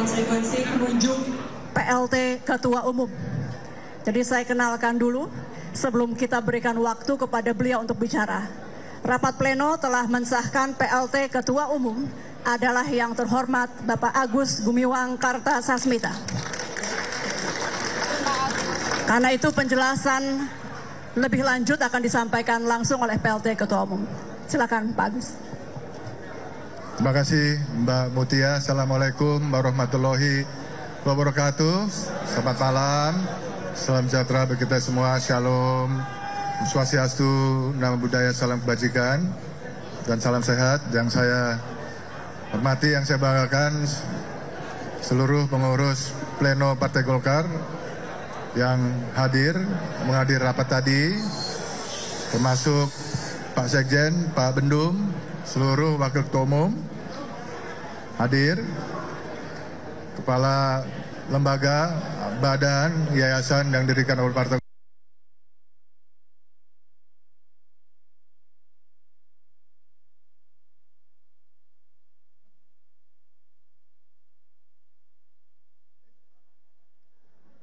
konsekuensi penunjuk PLT Ketua Umum. Jadi saya kenalkan dulu sebelum kita berikan waktu kepada beliau untuk bicara. Rapat pleno telah mensahkan PLT Ketua Umum adalah yang terhormat Bapak Agus Gumiwang Kartasasmita. Karena itu penjelasan lebih lanjut akan disampaikan langsung oleh PLT Ketua Umum. Silakan Pak Agus. Terima kasih Mbak Mutia. Assalamualaikum warahmatullahi wabarakatuh. Selamat malam. Salam sejahtera bagi kita semua. Shalom. Swastiastu, Namo Buddhaya, salam kebajikan dan salam sehat. Yang saya hormati, yang saya banggakan seluruh pengurus pleno Partai Golkar yang menghadiri rapat tadi, termasuk Pak Sekjen, Pak Bendum, seluruh wakil ketua umum hadir, kepala lembaga, badan, yayasan yang didirikan oleh Partai.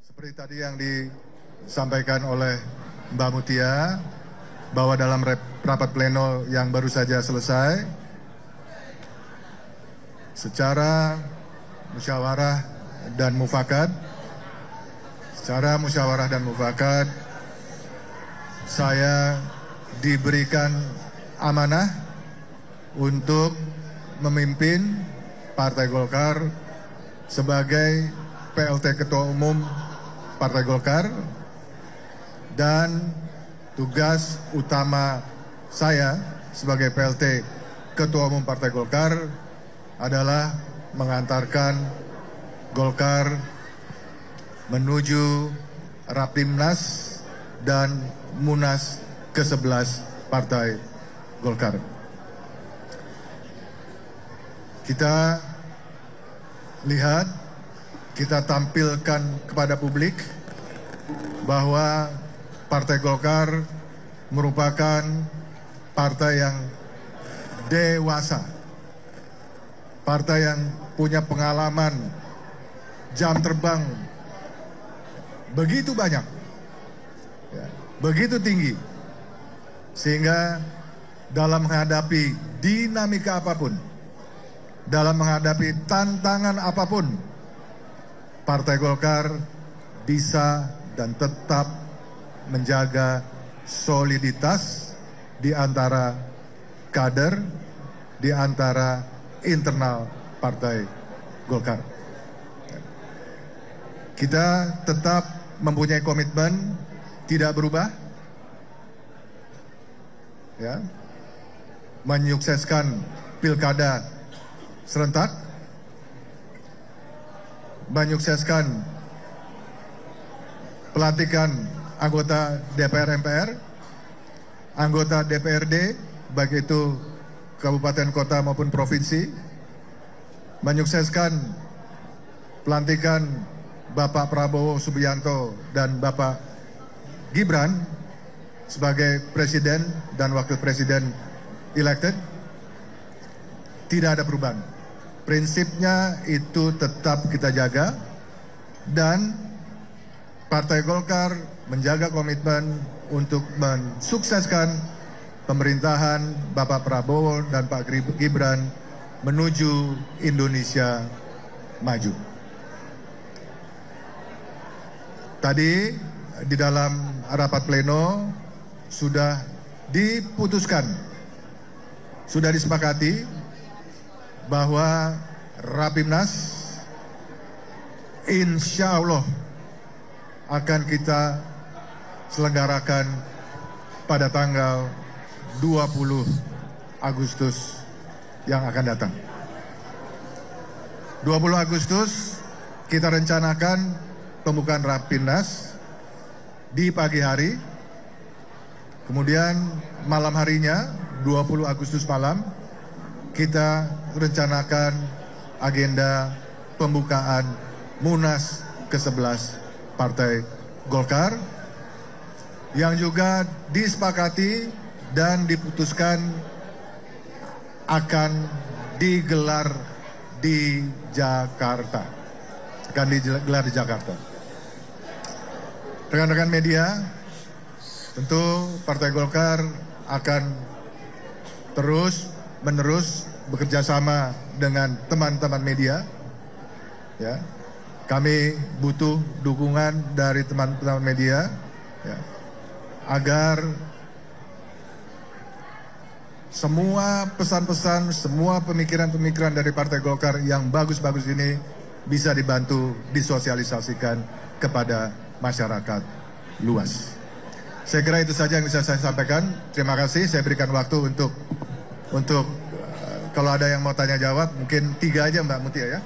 Seperti tadi yang disampaikan oleh Mbak Mutia, bahwa dalam rapat pleno yang baru saja selesai, secara musyawarah dan mufakat, saya diberikan amanah untuk memimpin Partai Golkar sebagai PLT Ketua Umum Partai Golkar, dan tugas utama saya sebagai PLT Ketua Umum Partai Golkar adalah mengantarkan Golkar menuju Rapimnas dan Munas ke-11 Partai Golkar. Kita lihat, kita tampilkan kepada publik bahwa Partai Golkar merupakan partai yang dewasa, partai yang punya pengalaman jam terbang begitu banyak, begitu tinggi, sehingga dalam menghadapi dinamika apapun, dalam menghadapi tantangan apapun, Partai Golkar bisa dan tetap menjaga soliditas di antara kader, di antara internal Partai Golkar. Kita tetap mempunyai komitmen tidak berubah, menyukseskan pilkada serentak, menyukseskan pelantikan anggota DPR MPR, anggota DPRD, baik itu kabupaten, kota maupun provinsi, menyukseskan pelantikan Bapak Prabowo Subianto dan Bapak Gibran sebagai presiden dan wakil presiden elected. Tidak ada perubahan. Prinsipnya itu tetap kita jaga, dan Partai Golkar menjaga komitmen untuk mensukseskan pemerintahan Bapak Prabowo dan Pak Gibran menuju Indonesia maju. Tadi di dalam rapat pleno sudah diputuskan, sudah disepakati bahwa Rapimnas insya Allah akan kita selenggarakan pada tanggal 20 Agustus yang akan datang. 20 Agustus kita rencanakan pembukaan Rapimnas di pagi hari, kemudian malam harinya 20 Agustus malam kita rencanakan agenda pembukaan Munas ke-11 Partai Golkar, yang juga disepakati dan diputuskan akan digelar di Jakarta. akan digelar di Jakarta. Rekan-rekan media, tentu Partai Golkar akan terus-menerus bekerja sama dengan teman-teman media. Ya, kami butuh dukungan dari teman-teman media, ya, agar semua pesan-pesan, semua pemikiran-pemikiran dari Partai Golkar yang bagus-bagus ini bisa dibantu disosialisasikan kepada masyarakat luas. Saya kira itu saja yang bisa saya sampaikan. Terima kasih. Saya berikan waktu untuk kalau ada yang mau tanya jawab, mungkin 3 aja Mbak Mutia ya.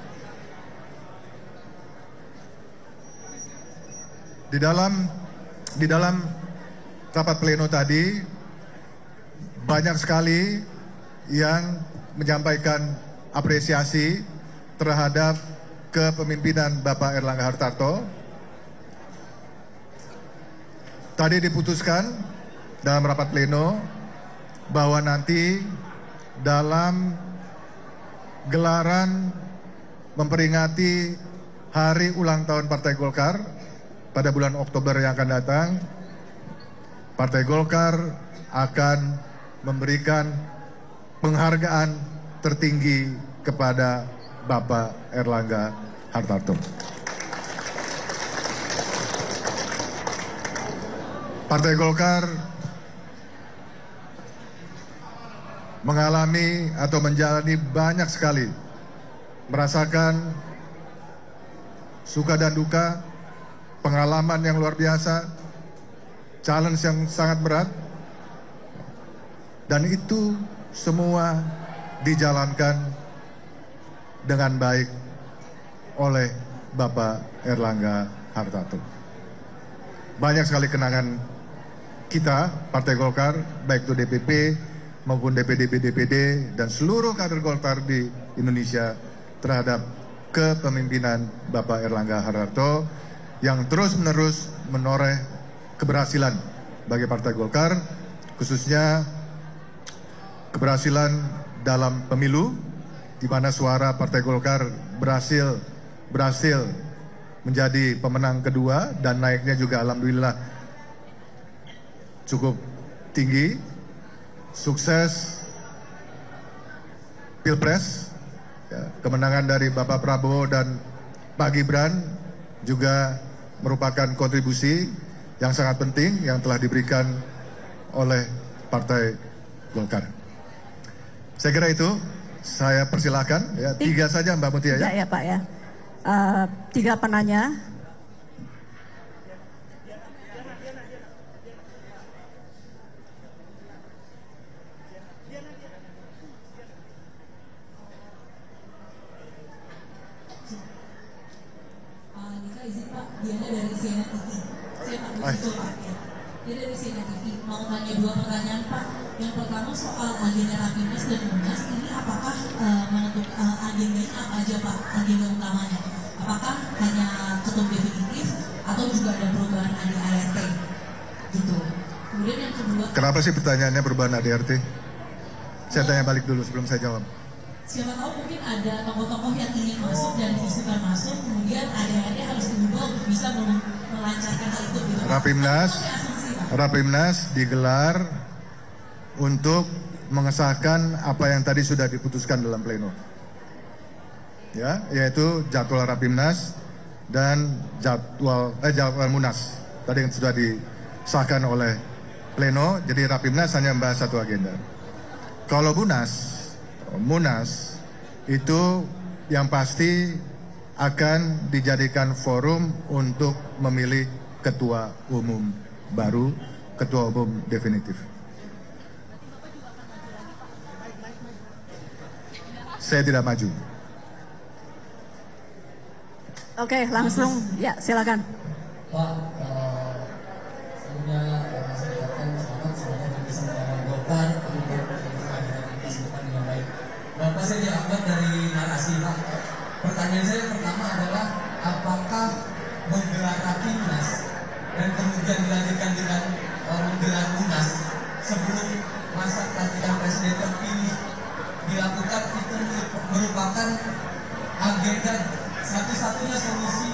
Di dalam rapat pleno tadi banyak sekali yang menyampaikan apresiasi terhadap kepemimpinan Bapak Erlangga Hartarto. Tadi diputuskan dalam rapat pleno bahwa nanti dalam gelaran memperingati hari ulang tahun Partai Golkar pada bulan Oktober yang akan datang, Partai Golkar akan memberikan penghargaan tertinggi kepada Bapak Erlangga Hartarto. Partai Golkar mengalami atau menjalani banyak sekali, merasakan suka dan duka, pengalaman yang luar biasa, challenge yang sangat berat, dan itu semua dijalankan dengan baik oleh Bapak Erlangga Hartarto. Banyak sekali kenangan kita, Partai Golkar, baik itu DPP maupun DPD, dan seluruh kader Golkar di Indonesia terhadap kepemimpinan Bapak Erlangga Hartarto yang terus-menerus menoreh keberhasilan bagi Partai Golkar, khususnya keberhasilan dalam pemilu, di mana suara Partai Golkar berhasil menjadi pemenang kedua dan naiknya juga alhamdulillah cukup tinggi. Sukses Pilpres, ya, kemenangan dari Bapak Prabowo dan Pak Gibran juga merupakan kontribusi yang sangat penting yang telah diberikan oleh Partai Golkar. Saya kira itu, saya persilahkan ya, 3 saja Mbak Mutia ya. Ya Pak ya. 3 penanya. Izin Pak, Diana dari CNN TV. Saya Pak Betul Pak ya. Dia dari CNN TV. Mau tanya 2 pertanyaan Pak. Yang pertama soal agenda Rapimnas dan Munas, ini apakah menentukan agendanya apa aja Pak? Agenda utamanya? Apakah hanya ketum definitif atau juga ada perubahan ADART? Gitu. Kemudian yang kedua. Kenapa sih pertanyaannya perubahan ADART? Saya tanya balik dulu sebelum saya jawab. Siapa tahu mungkin ada tokoh-tokoh yang ingin masuk dan diusulkan masuk, kemudian ADART harus diubah untuk bisa melancarkan hal itu. Rapimnas digelar untuk mengesahkan apa yang tadi sudah diputuskan dalam pleno, ya, yaitu jadwal Rapimnas dan jadwal Munas tadi yang sudah disahkan oleh pleno. Jadi Rapimnas hanya membahas satu agenda. Kalau Munas itu yang pasti akan dijadikan forum untuk memilih ketua umum baru, ketua umum definitif. Saya tidak maju. Oke, langsung ya silakan. Pak, sebelumnya saya ucapkan selamat semoga bisa melawan Golkar untuk kehidupan dengan baik. Bapak, saya dianggap dari narasi Pak. Pertanyaan saya pertama adalah apakah menggelar Rapimnas dan kemudian dilanjutkan dengan menggelar Munas sebelum masa pelantikan presiden terpilih dilakukan itu merupakan agenda satu-satunya solusi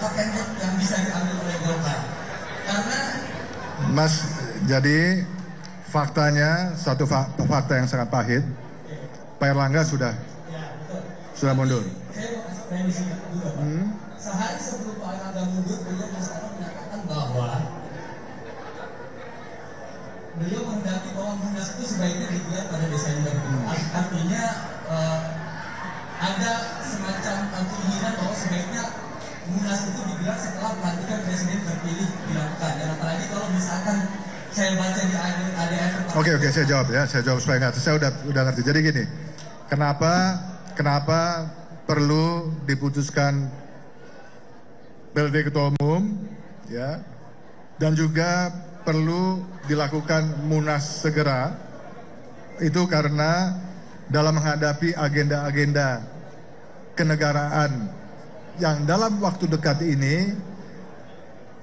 apa candidate yang bisa diambil oleh Golkar? Karena Mas, jadi faktanya satu fakta yang sangat pahit. Pak Erlangga sudah mundur. saya mau kasih premisi dulu, Pak. Sehari sebelum Pak Erlangga mundur, beliau menyatakan bahwa beliau menghendaki bahwa Munas itu sebaiknya digelar pada Desember. Artinya ada semacam keinginan bahwa sebaiknya Munas itu digelar setelah pelantikan presiden terpilih dilakukan. Dan apalagi kalau misalkan saya baca di ADR. Oke, saya jawab ya. Saya jawab supaya nggak. Saya udah ngerti. Jadi gini, kenapa perlu diputuskan PLT Ketua Umum, ya, dan juga perlu dilakukan Munas segera. Itu karena dalam menghadapi agenda-agenda kenegaraan yang dalam waktu dekat ini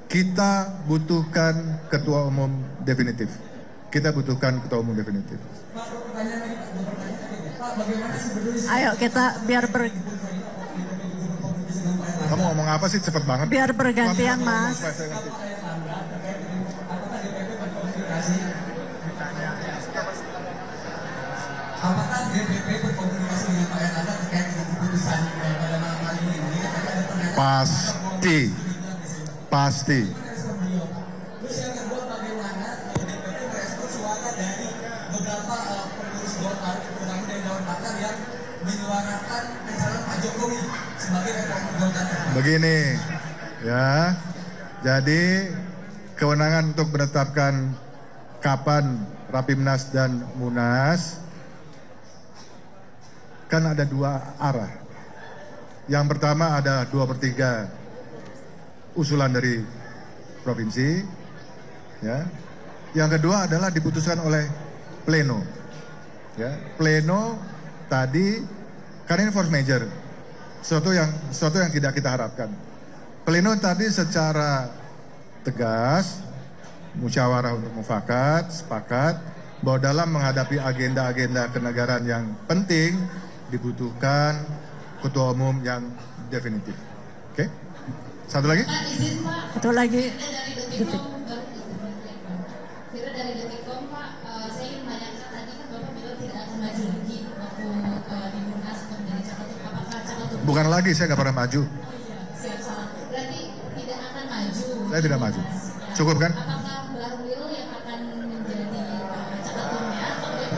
kita butuhkan ketua umum definitif. Ayo kita Kamu ngomong apa sih, cepet banget. biar bergantian, Mas. Apakah DPP berkomunikasi dengan Pak Erlangga terkait dengan keputusan pada malam hari ini? Pasti. Terus yang kedua, bagaimana DPP merespon suara dari beberapa pengurus Golkar, terutama dari Dewan Pakar yang menyuarakan pencalonan Pak Jokowi sebagai ketua umum Golkar? Begini, ya. Jadi kewenangan untuk menetapkan kapan Rapimnas dan Munas kan ada dua arah. Yang pertama ada 2/3 usulan dari provinsi, ya. Yang kedua adalah diputuskan oleh pleno, ya. Pleno tadi karena ini force major, sesuatu yang tidak kita harapkan. Pleno tadi secara tegas musyawarah untuk mufakat sepakat bahwa dalam menghadapi agenda-agenda kenegaraan yang penting dibutuhkan ketua umum yang definitif. Oke? Satu lagi? Pak, izin Pak. Satu lagi. Kira dari Detikcom Pak, saya ingin menanyakan tadi kan Bapak bilang tidak akan maju lagi waktu di Munas untuk menjadi caketum. Apakah caketum? Bukan lagi, saya nggak pernah maju. Oh iya, siap salah. Berarti tidak akan maju. Saya tidak maju. Cukup kan? Apakah Bahlil yang akan menjadi caketumnya? Kemudian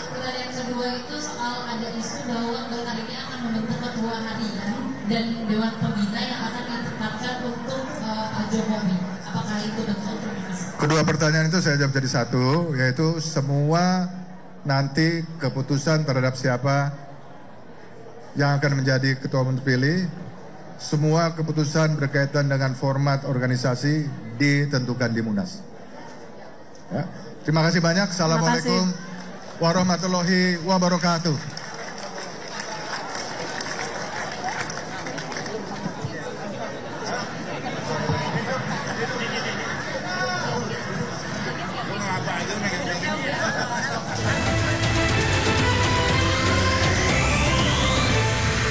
pertanyaan kedua itu soal ada isu bahwa Golkar ini akan membentuk ketua harian dan dewan pembina yang akan ditetapkan untuk Pak Jokowi. Apakah itu betul? Terima kasih. Kedua pertanyaan itu saya jawab jadi satu, yaitu semua nanti keputusan terhadap siapa yang akan menjadi ketua umum terpilih, semua keputusan berkaitan dengan format organisasi ditentukan di Munas. Ya. Terima kasih banyak. Assalamualaikum warahmatullahi wabarakatuh.